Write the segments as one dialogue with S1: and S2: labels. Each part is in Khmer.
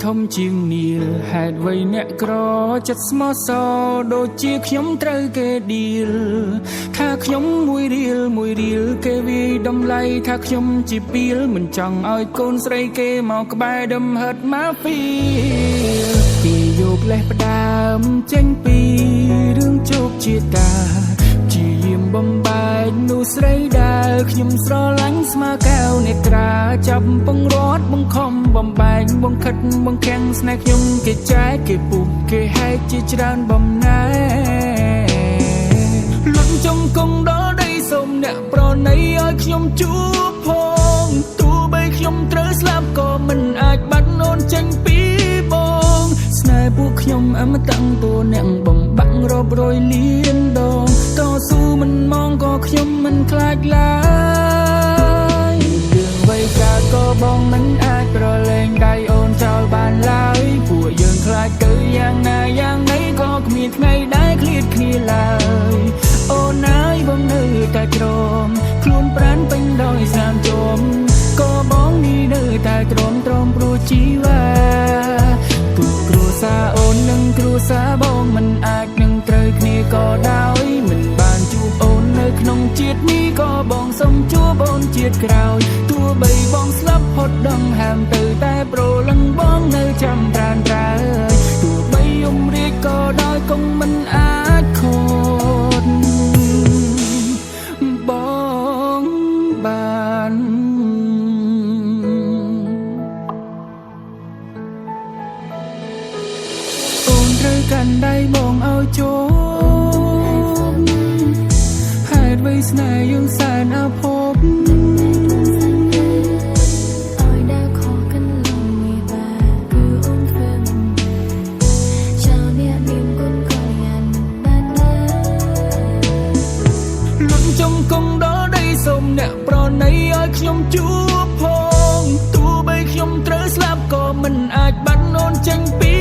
S1: ធំជាងនីលហេតុអ្វីអ្នកក្រចិត្តស្មោះសរដូចជាខ្ញុំត្រូវគេឌីលថាខ្ញុំមួយរៀលគេវាយតម្លៃថាខ្ញុំជាពីលមិនចង់ឲ្យកូនស្រីគេមកក្បែរដឹមហិតមកពីគេយកលេសផ្ដើមចេញពីរឿងជោគជាតាជាយាមបំបែកនោះស្រីដែលខ្ញុំស្រឡាញ់ស្មើកែវនេត្រាចាប់ពងរត់បង្ខំបំបែកបង្ខិតបង្ខាំងស្នេហ៍ខ្ញុំគេចែកគេពុះគេហែកជាច្រើនបំណែលុតចង់គង់ដល់ដីសូមអ្នកប្រណីឲ្យខ្ញុំជួបផងទោះបីខ្ញុំត្រូវស្លាប់ក៏មិនអាចបាត់អូនចេញពីបងស្នេហ៍ពួកខ្ញុំអមតៈតួអ្នកបំបាក់រាប់រយលានដងតស៊ូមិនមងក៏ខ្ញុំមិនខ្លាចឡើយរឿងវ័យកាលក៏បងមិនអាចប្រឡែងដៃអូនចោលបានឡើយពួកយើងខ្លាចទៅយ៉ាងណាយ៉ាងណីក៏គ្មានថ្ងៃដែលឃ្លាតគ្នាឡើយអូនហើយបងនៅតែក្រមខ្លួនប្រាណពេញដោយស្នាមជុំក៏បងនេះនៅតែទ្រាំព្រោះជីវ៉ាទូគ្រួសារអូននិងគ្រួសារបងមិនអាចនឹងត្រូវគ្នាក៏ដោយមិនបានជួបអូននៅក្នុងជាតិនេះក៏បងសូមជួបអូនជាតិក្រោយទោះបីបងស្លាប់ផុតដឹងហាមទៅតែប្រលឹងបងនៅចាំប្រានត្រើយទោះបីយំរាជក៏ដោយគង់មិនអាចខូចបងបានអូនត្រូវកាន់ដៃបងឲ្យជោគហេតុអ្វីស្នេហ៍យើងសែនអភ័ព្វចង់គង់ដល់ដីសូមអ្នកប្រណីឲ្យខ្ញុំជួបផងទោះបីខ្ញុំត្រូវស្លាប់ក៏មិនអាចបាត់អូនចេញពី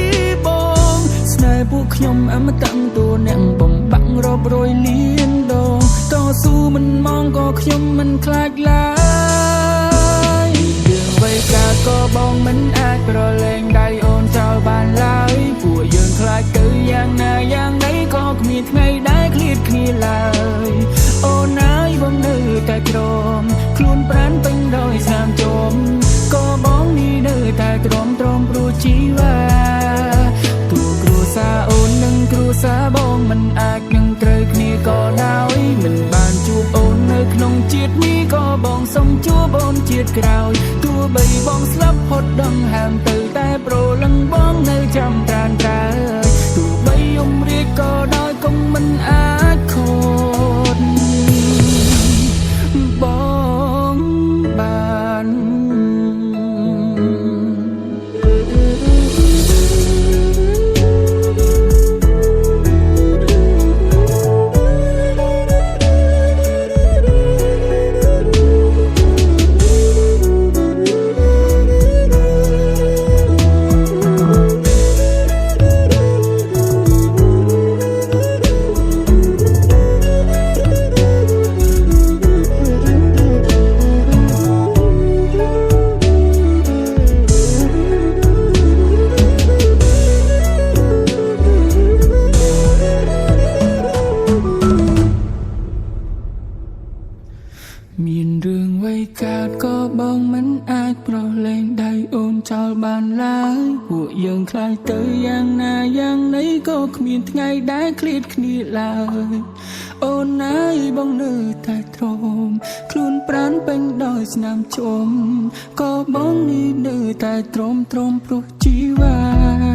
S1: បងស្នេហ៍ពួកខ្ញុំអមតៈតួអ្នកបំបាក់រាប់រយលានដងតស៊ូមិនមងក៏ខ្ញុំមិនខ្លាចឡើយរឿងវ័យកាលក៏បងមិនអាចប្រឡែងដៃអូនចោលបានឡើយពួកយើងខ្លាចទៅយ៉ាងណាយ៉ាងណីក៏គ្មានថ្ងៃដែលឃ្លាតគ្នាឡើយអូនហើយបងនៅតែក្រមខ្លួនប្រាណពេញដោយស្នាមជុំក៏បងនេះនៅតែទ្រាំព្រោះជីវ៉ាទូគ្រួសារអូននិងគ្រួសារបងមិនអាចនឹងត្រូវគ្នាក៏ដោយមិនបានជួបអូននៅក្នុងជាតិនេះក៏បងសូមជួបអូនជាតិក្រោយទោះបីបងស្លាប់ផុតដឹងហាមទៅតែប្រលឹងបងនៅចាំប្រានត្រើយទោះបីយំរាជក៏ដោយគង់មិនអាចខូចបងបានមានរឿងវ័យកើតក៏បងមិនអាចប្រឡែងដៃអូនចោលបានឡើយពួកយើងខ្លាចទៅយ៉ាងណាយ៉ាងណីក៏គ្មានថ្ងៃដែលឃ្លាតគ្នាឡើយអូនហើយបងនៅតែទ្រាំខ្លួនប្រាណពេញដោយស្នាមជុំក៏បងនេះនៅតែទ្រាំព្រោះជីវ៉ា